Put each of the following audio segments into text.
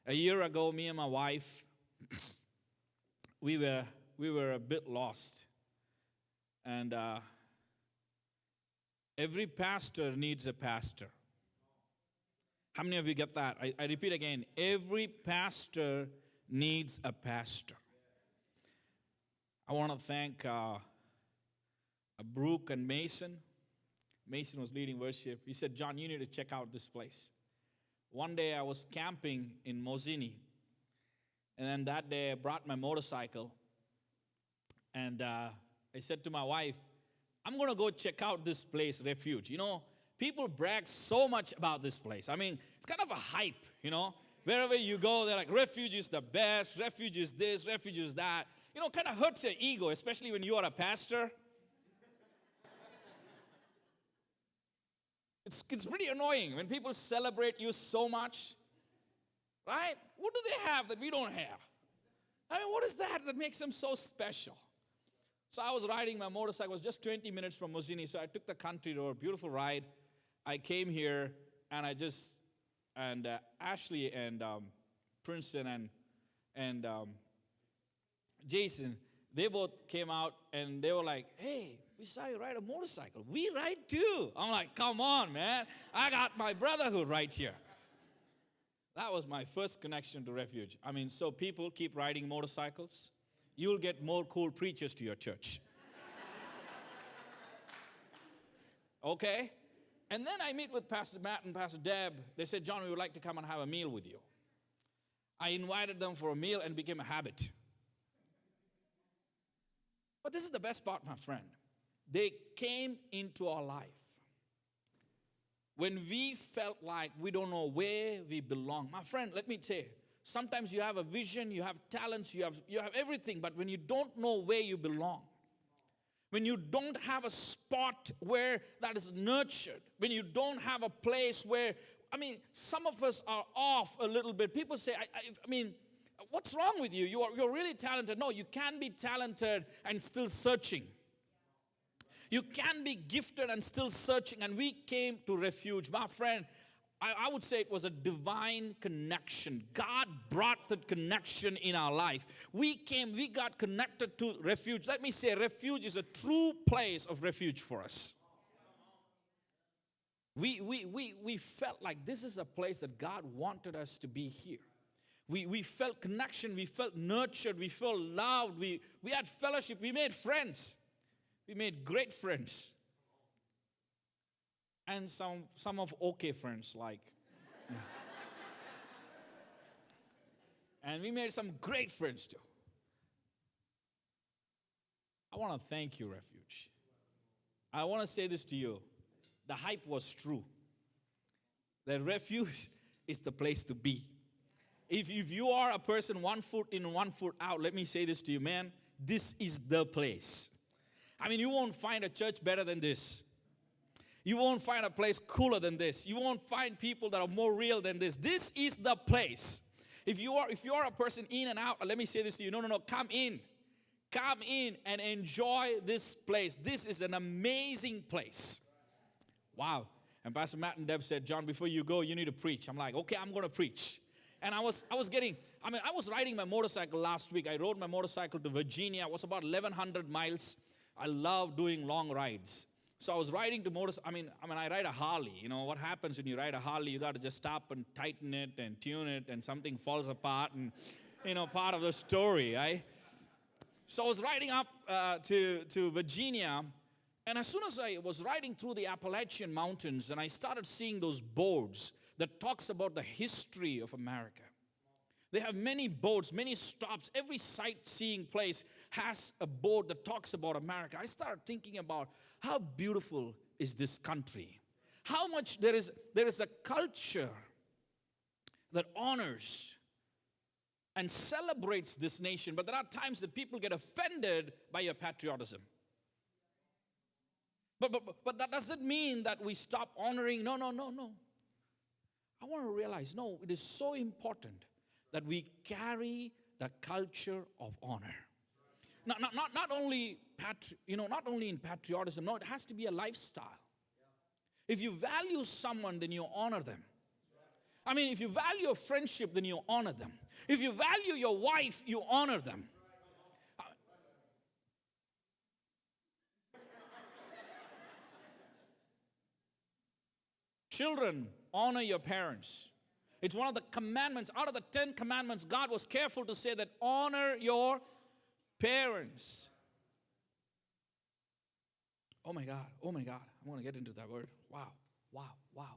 A year ago, me and my wife, we were a bit lost. And every pastor needs a pastor. How many of you get that? I repeat again. Every pastor needs a pastor. I want to thank Brooke and Mason. Mason was leading worship. He said, John, you need to check out this place. One day I was camping in Mozini. And then that day I brought my motorcycle. And I said to my wife, I'm going to go check out this place, Refuge. You know, people brag so much about this place. I mean, it's kind of a hype, you know. Wherever you go, they're like, Refuge is the best, Refuge is this, Refuge is that. You know, kind of hurts your ego, especially when you are a pastor. It's pretty annoying when people celebrate you so much, right? What do they have that we don't have? I mean, what is that makes them so special? So I was riding my motorcycle. It was just 20 minutes from Mozini, so I took the country road, beautiful ride. I came here, and Ashley and Princeton and Jason, they both came out, and they were like, hey, we saw you ride a motorcycle. We ride too. I'm like, come on, man. I got my brotherhood right here. That was my first connection to Refuge. I mean, so people keep riding motorcycles. You'll get more cool preachers to your church. Okay? And then I meet with Pastor Matt and Pastor Deb. They said, John, we would like to come and have a meal with you. I invited them for a meal and it became a habit. But this is the best part, my friend. They came into our life when we felt like we don't know where we belong. My friend, let me tell you, sometimes you have a vision, you have talents, you have everything, but when you don't know where you belong, when you don't have a spot where that is nurtured, when you don't have a place where, I mean, some of us are off a little bit. People say, I mean, what's wrong with you? You're really talented. No, you can be talented and still searching. You can be gifted and still searching. And we came to Refuge. My friend, I would say it was a divine connection. God brought that connection in our life. We got connected to Refuge. Let me say, Refuge is a true place of refuge for us. We felt like this is a place that God wanted us to be here. We felt connection. We felt nurtured. We felt loved. We had fellowship. We made friends. We made great friends. And some of okay friends, like. And we made some great friends too. I want to thank you, Refuge. I want to say this to you. The hype was true. The Refuge is the place to be. If you are a person 1 foot in, 1 foot out, let me say this to you, man. This is the place. I mean, you won't find a church better than this. You won't find a place cooler than this. You won't find people that are more real than this. This is the place. If you are a person in and out, let me say this to you. No, come in. Come in and enjoy this place. This is an amazing place. Wow. And Pastor Matt and Deb said, John, before you go, you need to preach. I'm like, okay, I'm going to preach. And I was riding my motorcycle last week. I rode my motorcycle to Virginia. It was about 1,100 miles. I love doing long rides. So I was riding to I ride a Harley. You know, what happens when you ride a Harley, you got to just stop and tighten it and tune it and something falls apart and, you know, part of the story, right? So I was riding up to Virginia, and as soon as I was riding through the Appalachian Mountains, and I started seeing those boards that talks about the history of America. They have many boards, many stops. Every sightseeing place has a board that talks about America. I started thinking about how beautiful is this country. How much there is a culture that honors and celebrates this nation. But there are times that people get offended by your patriotism. But that doesn't mean that we stop honoring. No. I want to realize, no, it is so important that we carry the culture of honor. Not only in patriotism. No, it has to be a lifestyle. If you value someone, then you honor them. I mean, if you value a friendship, then you honor them. If you value your wife, you honor them. Children, honor your parents. It's one of the commandments. Out of the 10 commandments, God was careful to say that honor your parents. Oh my God, oh my God. I'm going to get into that word. Wow, wow, wow.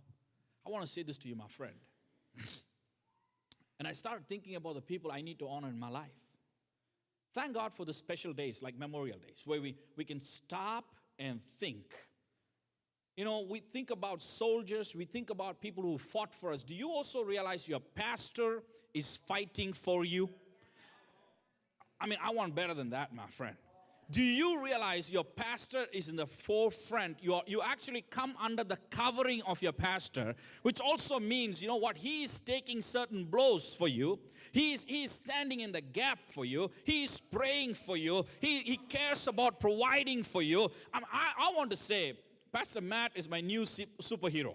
I want to say this to you, my friend. And I started thinking about the people I need to honor in my life. Thank God for the special days like Memorial Days where we can stop and think. You know, we think about soldiers, we think about people who fought for us. Do you also realize your pastor is fighting for you? I mean, I want better than that, my friend. Do you realize your pastor is in the forefront? You actually come under the covering of your pastor, which also means, you know what, he is taking certain blows for you. He is standing in the gap for you. He is praying for you. He cares about providing for you. I want to say, Pastor Matt is my new superhero.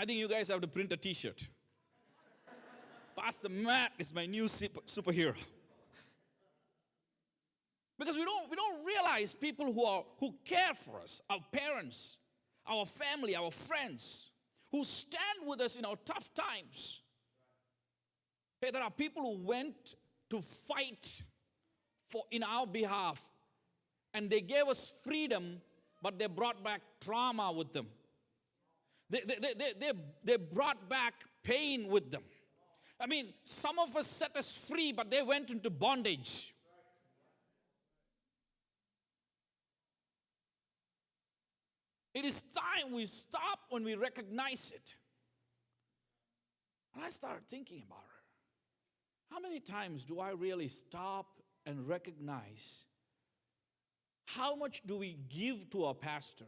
I think you guys have to print a t-shirt. Pastor Matt is my new superhero. Because we don't realize people who care for us, our parents, our family, our friends, who stand with us in our tough times. Hey, there are people who went to fight in our behalf, and they gave us freedom, but they brought back trauma with them. They brought back pain with them. I mean, some of us set us free, but they went into bondage. It is time we stop when we recognize it. And I started thinking about it. How many times do I really stop and recognize how much do we give to our pastor?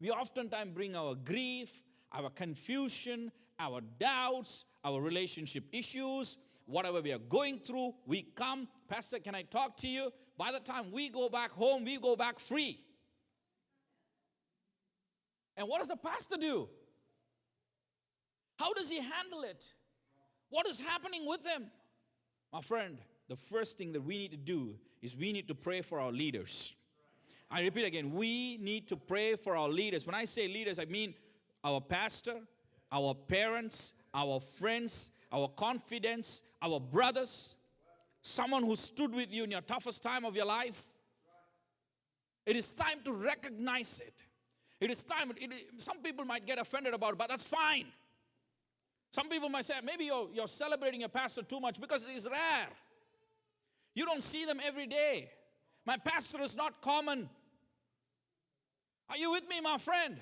We oftentimes bring our grief, our confusion, our doubts, our relationship issues, whatever we are going through. We come, Pastor, can I talk to you? By the time we go back home, we go back free. And what does the pastor do? How does he handle it? What is happening with him? My friend, the first thing that we need to do is we need to pray for our leaders. I repeat again, we need to pray for our leaders. When I say leaders, I mean our pastor, our parents, our friends, our confidants, our brothers, someone who stood with you in your toughest time of your life. It is time to recognize it. It is time. Some people might get offended about it, but that's fine. Some people might say, maybe you're celebrating your pastor too much because it is rare. You don't see them every day. My pastor is not common. Are you with me, my friend?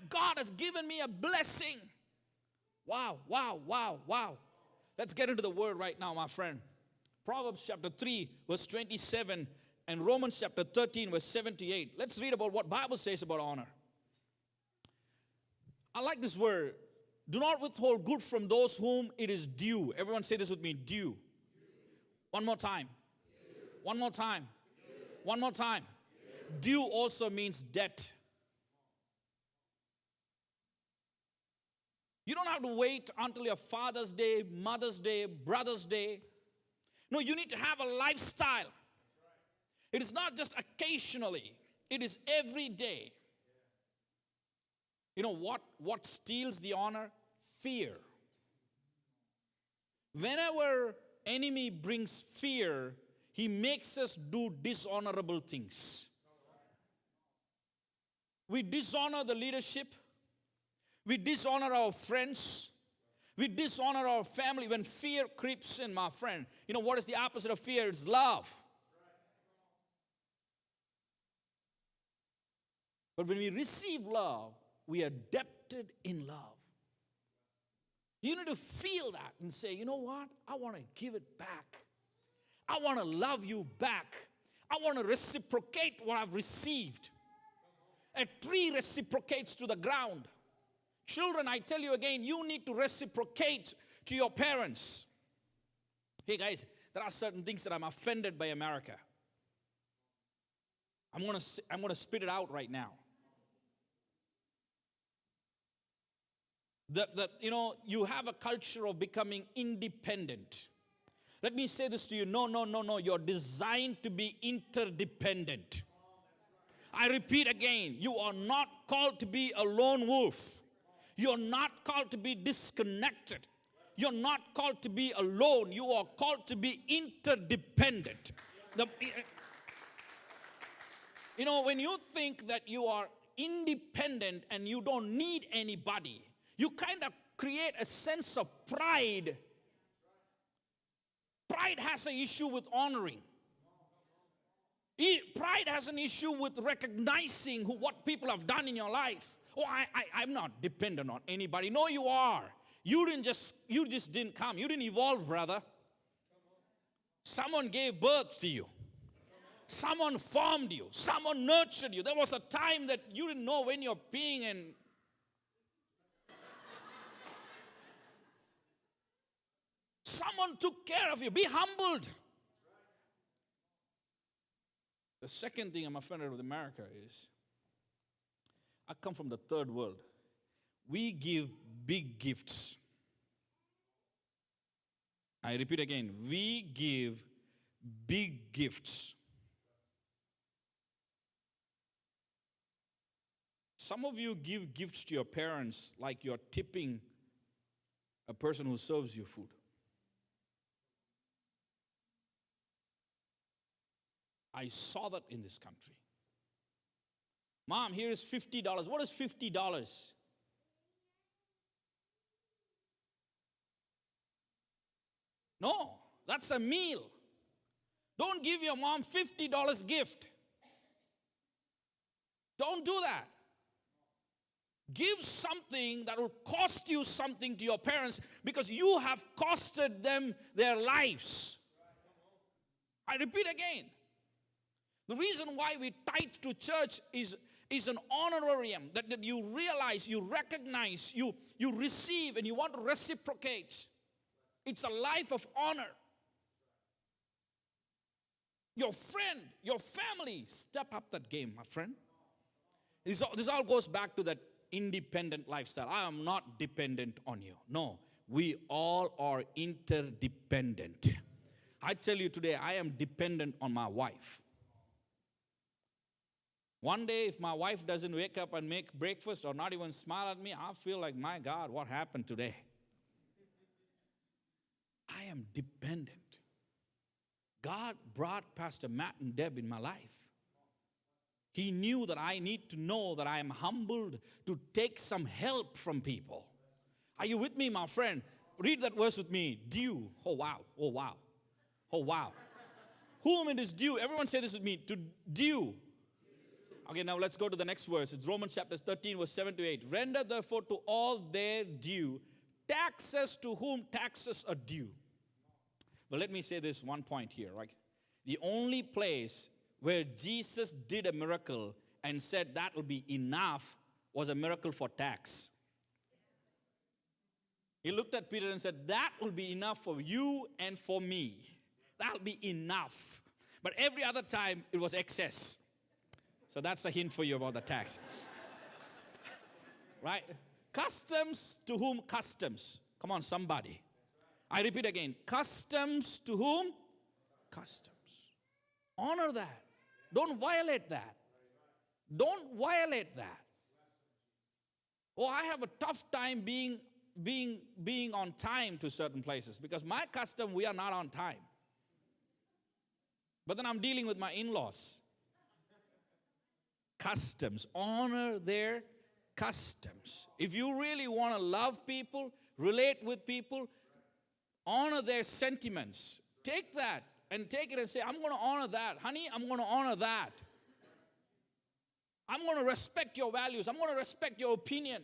God has given me a blessing. Wow, wow, wow, wow. Let's get into the word right now, my friend. Proverbs chapter 3, verse 27, and Romans chapter 13, verse 78. Let's read about what Bible says about honor. I like this word. Do not withhold good from those whom it is due. Everyone say this with me, due. One more time. One more time. One more time. Due also means debt. You don't have to wait until your Father's Day, Mother's Day, Brother's Day. No, you need to have a lifestyle. It is not just occasionally. It is every day. You know what steals the honor? Fear. Whenever enemy brings fear, he makes us do dishonorable things. We dishonor the leadership. We dishonor our friends. We dishonor our family. When fear creeps in, my friend, you know what is the opposite of fear? It's love. But when we receive love, we are debted in love. You need to feel that and say, you know what? I want to give it back. I want to love you back. I want to reciprocate what I've received. A tree reciprocates to the ground. Children, I tell you again, you need to reciprocate to your parents. Hey guys, there are certain things that I'm offended by America. I'm gonna spit it out right now. You have a culture of becoming independent. Let me say this to you. No. You're designed to be interdependent. I repeat again, you are not called to be a lone wolf. You're not called to be disconnected. You're not called to be alone. You are called to be interdependent. When you think that you are independent and you don't need anybody, you kind of create a sense of pride. Pride has an issue with honoring. Pride has an issue with recognizing what people have done in your life. Oh, I'm not dependent on anybody. No, you are. You just didn't come. You didn't evolve, brother. Someone gave birth to you. Someone formed you. Someone nurtured you. There was a time that you didn't know when you're peeing and someone took care of you. Be humbled. The second thing I'm offended with America is, I come from the third world. We give big gifts. I repeat again, we give big gifts. Some of you give gifts to your parents like you're tipping a person who serves you food. I saw that in this country. Mom, here is $50. What is $50? No, that's a meal. Don't give your mom $50 gift. Don't do that. Give something that will cost you something to your parents because you have costed them their lives. I repeat again. The reason why we tithe to church is an honorarium that you realize, you recognize, you receive, and you want to reciprocate. It's a life of honor. Your friend, your family, step up that game, my friend. This all goes back to that independent lifestyle. I am not dependent on you. No, we all are interdependent. I tell you today, I am dependent on my wife. One day, if my wife doesn't wake up and make breakfast or not even smile at me, I feel like, my God, what happened today? I am dependent. God brought Pastor Matt and Deb in my life. He knew that I need to know that I am humbled to take some help from people. Are you with me, my friend? Read that verse with me. Due. Oh, wow. Oh, wow. Oh, wow. Whom it is due. Everyone say this with me. To due. Okay, now let's go to the next verse. It's Romans chapter 13, verse 7 to 8. Render therefore to all their due, taxes to whom taxes are due. But let me say this one point here, right? The only place where Jesus did a miracle and said that will be enough was a miracle for tax. He looked at Peter and said, that will be enough for you and for me. That'll be enough. But every other time, it was excess. So that's a hint for you about the tax. Right? Customs to whom customs. Come on, somebody. I repeat again. Customs to whom? Customs. Honor that. Don't violate that. Don't violate that. Oh, I have a tough time being on time to certain places because my custom, we are not on time. But then I'm dealing with my in-laws. Customs. Honor their customs. If you really want to love people, relate with people, honor their sentiments. Take that and take it and say, I'm going to honor that. Honey, I'm going to honor that. I'm going to respect your values. I'm going to respect your opinion.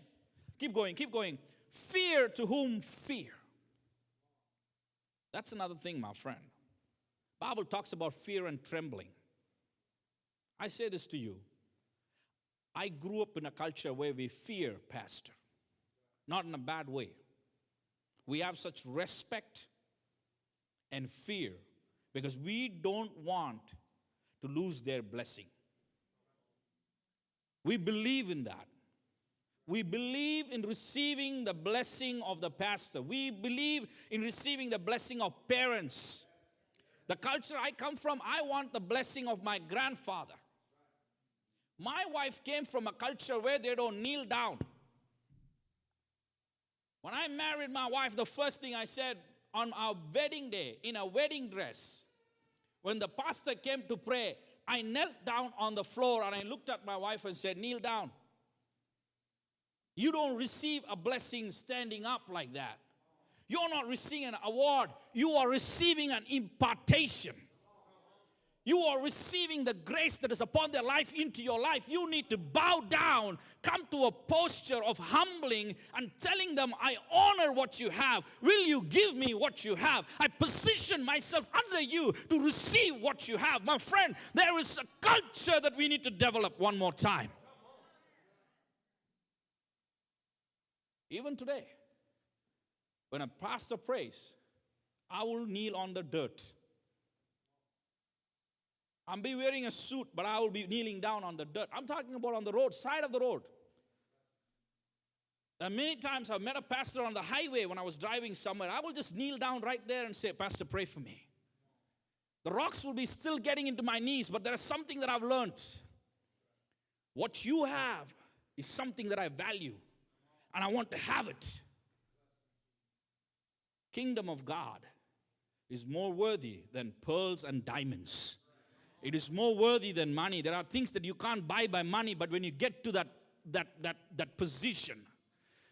Keep going, keep going. Fear to whom fear. That's another thing, my friend. Bible talks about fear and trembling. I say this to you. I grew up in a culture where we fear pastor. Not in a bad way. We have such respect and fear because we don't want to lose their blessing. We believe in that. We believe in receiving the blessing of the pastor. We believe in receiving the blessing of parents. The culture I come from, I want the blessing of my grandfather. My wife came from a culture where they don't kneel down. When I married my wife, the first thing I said on our wedding day, in a wedding dress, when the pastor came to pray, I knelt down on the floor and I looked at my wife and said, kneel down. You don't receive a blessing standing up like that. You're not receiving an award. You are receiving an impartation. You are receiving the grace that is upon their life into your life. You need to bow down, come to a posture of humbling and telling them, I honor what you have. Will you give me what you have? I position myself under you to receive what you have. My friend, there is a culture that we need to develop one more time. Even today, when a pastor prays, I will kneel on the dirt. I'll be wearing a suit, but I will be kneeling down on the dirt. I'm talking about on the road, side of the road. And many times I've met a pastor on the highway when I was driving somewhere. I will just kneel down right there and say, Pastor, pray for me. The rocks will be still getting into my knees, but there is something that I've learned. What you have is something that I value, and I want to have it. Kingdom of God is more worthy than pearls and diamonds. It is more worthy than money. There are things that you can't buy by money, but when you get to that position,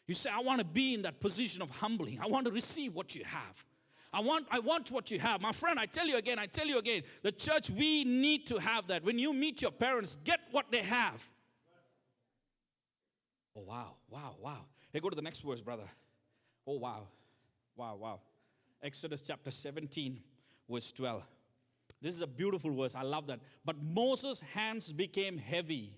you say, I want to be in that position of humbling. I want to receive what you have. I want what you have. My friend, I tell you again, the church, we need to have that. When you meet your parents, get what they have. Oh, wow. Hey, go to the next verse, brother. Oh, wow. Exodus chapter 17, verse 12. This is a beautiful verse. I love that. But Moses' hands became heavy.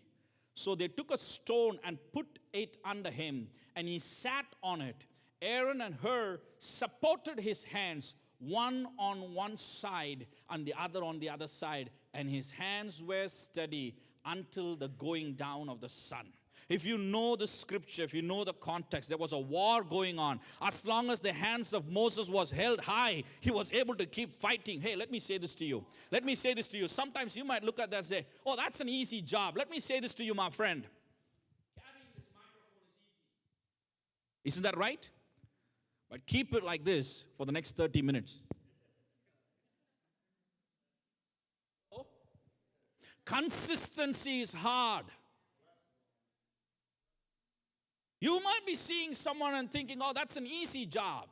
So they took a stone and put it under him, and he sat on it. Aaron and Hur supported his hands, one on one side and the other on the other side, and his hands were steady until the going down of the sun. If you know the scripture, if you know the context, there was a war going on. As long as the hands of Moses was held high, he was able to keep fighting. Hey, let me say this to you. Sometimes you might look at that and say, oh, that's an easy job. Let me say this to you, my friend. Carrying this microphone is easy. Isn't that right? But keep it like this for the next 30 minutes. Oh. Consistency is hard. You might be seeing someone and thinking, oh, that's an easy job.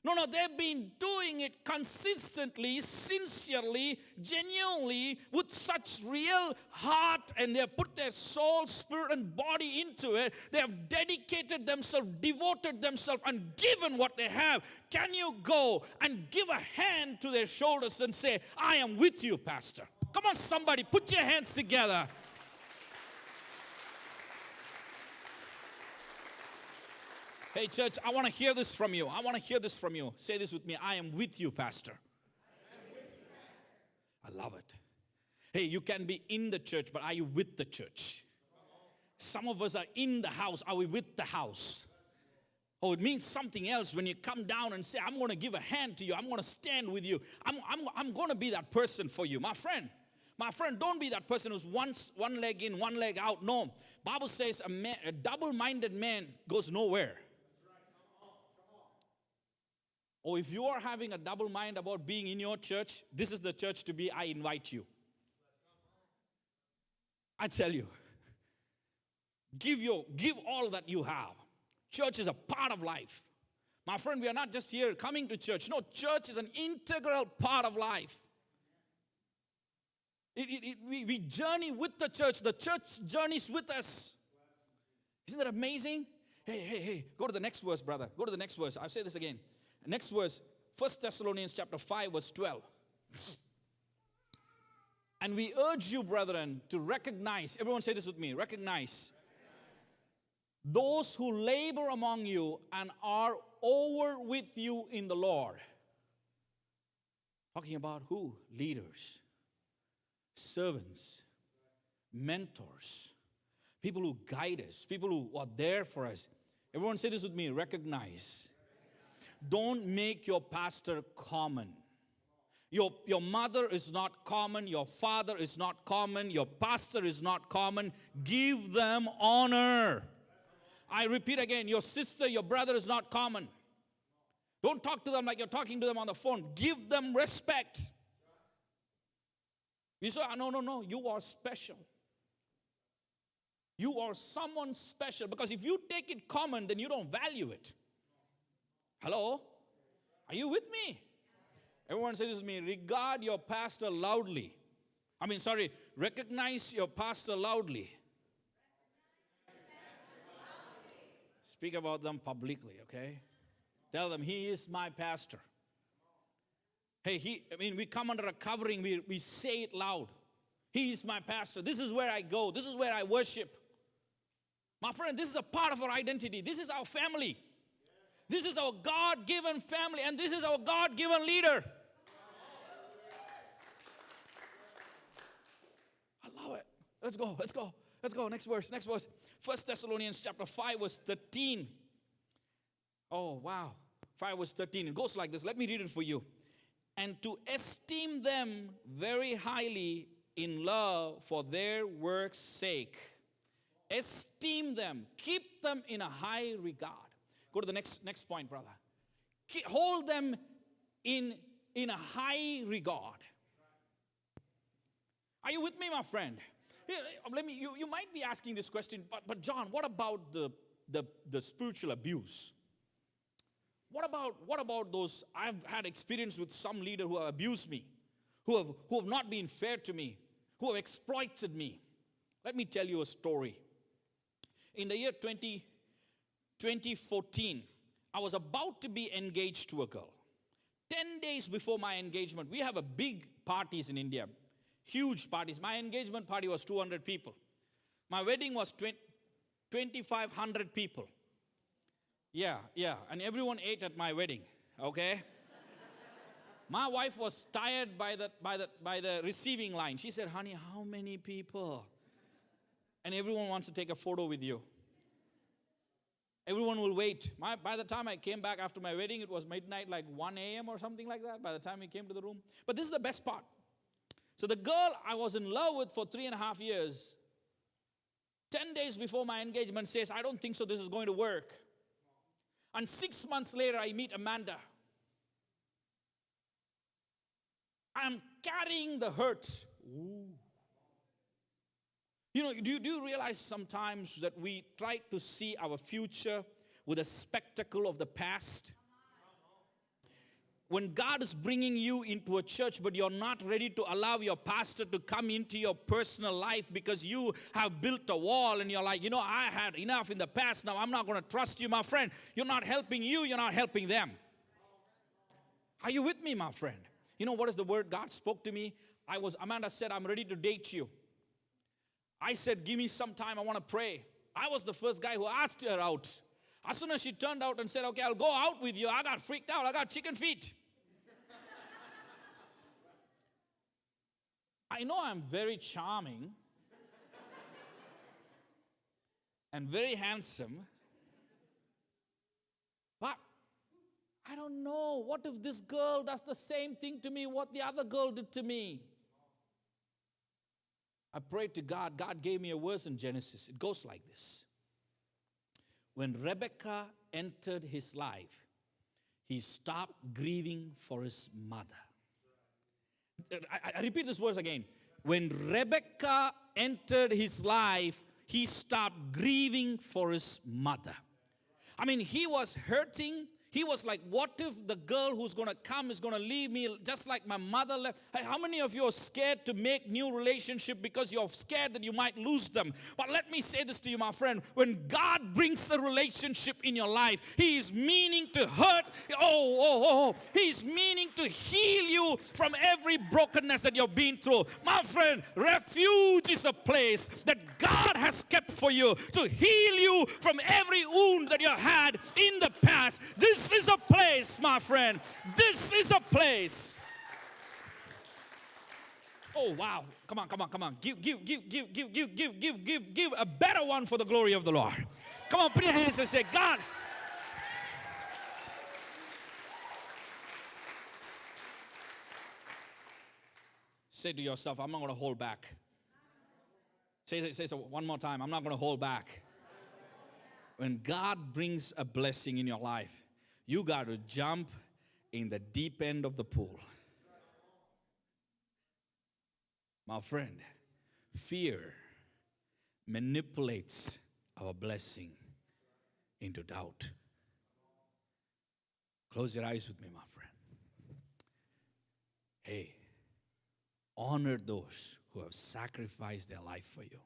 No, they've been doing it consistently, sincerely, genuinely, with such real heart, and they have put their soul, spirit, and body into it. They have dedicated themselves, devoted themselves, and given what they have. Can you go and give a hand to their shoulders and say, I am with you, Pastor? Come on, somebody, put your hands together. Hey, church, I want to hear this from you. Say this with me. I am with you, Pastor. I love it. Hey, you can be in the church, but are you with the church? Some of us are in the house. Are we with the house? Oh, it means something else when you come down and say, I'm going to give a hand to you. I'm going to stand with you. I'm going to be that person for you. My friend, don't be that person who's one leg in, one leg out. No. Bible says a double-minded man goes nowhere. Oh, if you are having a double mind about being in your church, this is the church to be. I invite you. I tell you, give all that you have. Church is a part of life. My friend, we are not just here coming to church. No, church is an integral part of life. We journey with the church. The church journeys with us. Isn't that amazing? Hey, go to the next verse, brother. Go to the next verse. I'll say this again. Next verse, 1 Thessalonians chapter 5, verse 12. And we urge you, brethren, to recognize, everyone say this with me, recognize those who labor among you and are over with you in the Lord. Talking about who? Leaders, servants, mentors, people who guide us, people who are there for us. Everyone say this with me, recognize. Don't make your pastor common. Your mother is not common, your father is not common, your pastor is not common. Give them honor. I repeat again, your sister, your brother is not common. Don't talk to them like you're talking to them on the phone. Give them respect. You say, no, you are special. You are someone special. Because if you take it common, then you don't value it. Hello? Are you with me? Everyone say this with me. Regard your pastor loudly. Recognize your pastor loudly. Speak about them publicly, okay? Tell them, he is my pastor. Hey, we come under a covering, we say it loud. He is my pastor. This is where I go. This is where I worship. My friend, this is a part of our identity. This is our family. This is our God-given family, and this is our God-given leader. I love it. Let's go. Next verse. 1 Thessalonians chapter 5, verse 13. Oh, wow. 5 verse 13. It goes like this. Let me read it for you. And to esteem them very highly in love for their work's sake. Esteem them. Keep them in a high regard. Go to the next point, brother. Hold them in a high regard. Are you with me, my friend? You might be asking this question, but John, what about the spiritual abuse? What about those? I've had experience with some leader who have abused me, who have not been fair to me, who have exploited me. Let me tell you a story. In the year 2014, I was about to be engaged to a girl. 10 days before my engagement, we have a big parties in India, huge parties. My engagement party was 200 people. My wedding was 2,500 people. Yeah, and everyone ate at my wedding, okay? My wife was tired by the receiving line. She said, honey, how many people? And everyone wants to take a photo with you. Everyone will wait. By the time I came back after my wedding, it was midnight, like 1 a.m. or something like that, by the time we came to the room. But this is the best part. So the girl I was in love with for 3.5 years, 10 days before my engagement says, I don't think so, this is going to work. And 6 months later, I meet Amanda. I'm carrying the hurt. Ooh. Do you realize sometimes that we try to see our future with a spectacle of the past? When God is bringing you into a church, but you're not ready to allow your pastor to come into your personal life because you have built a wall and you're like, I had enough in the past, now I'm not going to trust you, my friend. You're not helping you, you're not helping them. Are you with me, my friend? What is the word God spoke to me? Amanda said, I'm ready to date you. I said, give me some time, I want to pray. I was the first guy who asked her out. As soon as she turned out and said, okay, I'll go out with you, I got freaked out. I got chicken feet. I know I'm very charming and very handsome, but I don't know. What if this girl does the same thing to me what the other girl did to me? I prayed to God. God gave me a verse in Genesis. It goes like this. When Rebekah entered his life, he stopped grieving for his mother. I repeat this verse again. When Rebekah entered his life, he stopped grieving for his mother. He was hurting. He was like, what if the girl who's going to come is going to leave me just like my mother left? Hey, how many of you are scared to make new relationship because you're scared that you might lose them? But let me say this to you, my friend. When God brings a relationship in your life, He is meaning to hurt. He's meaning to heal you from every brokenness that you've been through. My friend, Refuge is a place that God has kept for you to heal you from every wound that you had in the past. This is a place, my friend. This is a place. Oh, wow. Come on. Give a better one for the glory of the Lord. Come on, put your hands and say, God. Say to yourself, I'm not going to hold back. Say so one more time. I'm not going to hold back. When God brings a blessing in your life, you got to jump in the deep end of the pool. My friend, fear manipulates our blessing into doubt. Close your eyes with me, my friend. Hey, honor those who have sacrificed their life for you.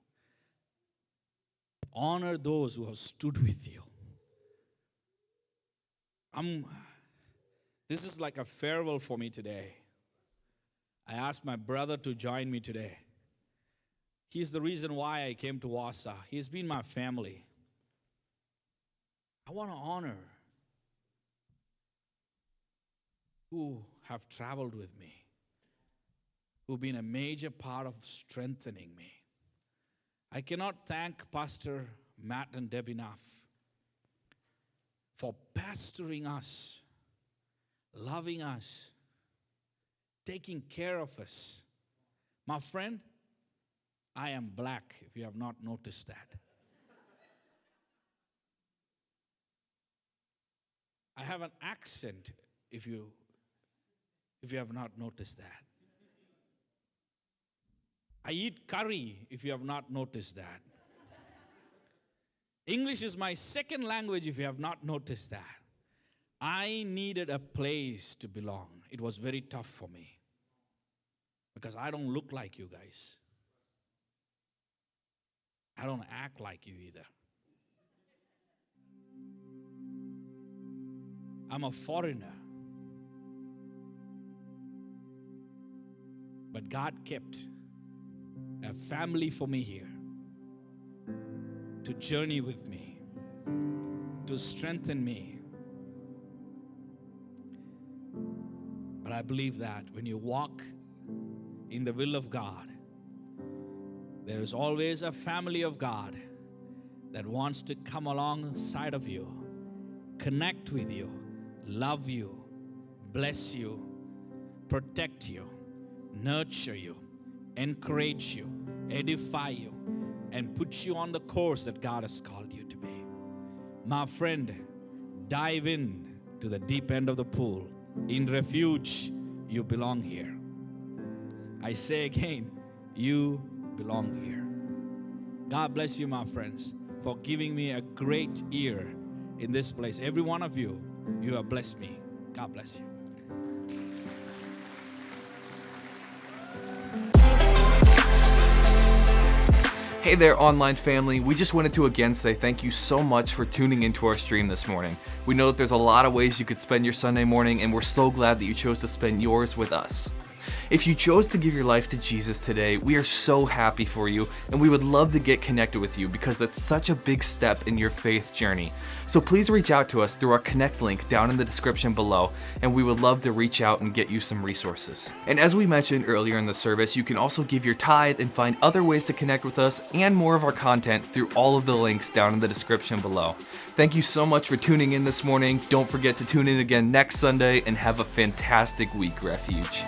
Honor those who have stood with you. This is like a farewell for me today. I asked my brother to join me today. He's the reason why I came to Wausau. He's been my family. I want to honor who have traveled with me, who've been a major part of strengthening me. I cannot thank Pastor Matt and Deb enough for pastoring us, loving us, taking care of us. My friend, I am black, if you have not noticed that. I have an accent, if you have not noticed that. I eat curry, if you have not noticed that. English is my second language, if you have not noticed that. I needed a place to belong. It was very tough for me because I don't look like you guys. I don't act like you either. I'm a foreigner. But God kept a family for me here to journey with me, to strengthen me. But I believe that when you walk in the will of God, there is always a family of God that wants to come alongside of you, connect with you, love you, bless you, protect you, nurture you, encourage you, edify you, and put you on the course that God has called you to be. My friend, dive in to the deep end of the pool. In Refuge, you belong here. I say again, you belong here. God bless you, my friends, for giving me a great year in this place. Every one of you, you have blessed me. God bless you. Hey there, online family. We just wanted to again say thank you so much for tuning into our stream this morning. We know that there's a lot of ways you could spend your Sunday morning, and we're so glad that you chose to spend yours with us. If you chose to give your life to Jesus today, we are so happy for you, and we would love to get connected with you because that's such a big step in your faith journey. So please reach out to us through our Connect link down in the description below, and we would love to reach out and get you some resources. And as we mentioned earlier in the service, you can also give your tithe and find other ways to connect with us and more of our content through all of the links down in the description below. Thank you so much for tuning in this morning. Don't forget to tune in again next Sunday, and have a fantastic week, Refuge.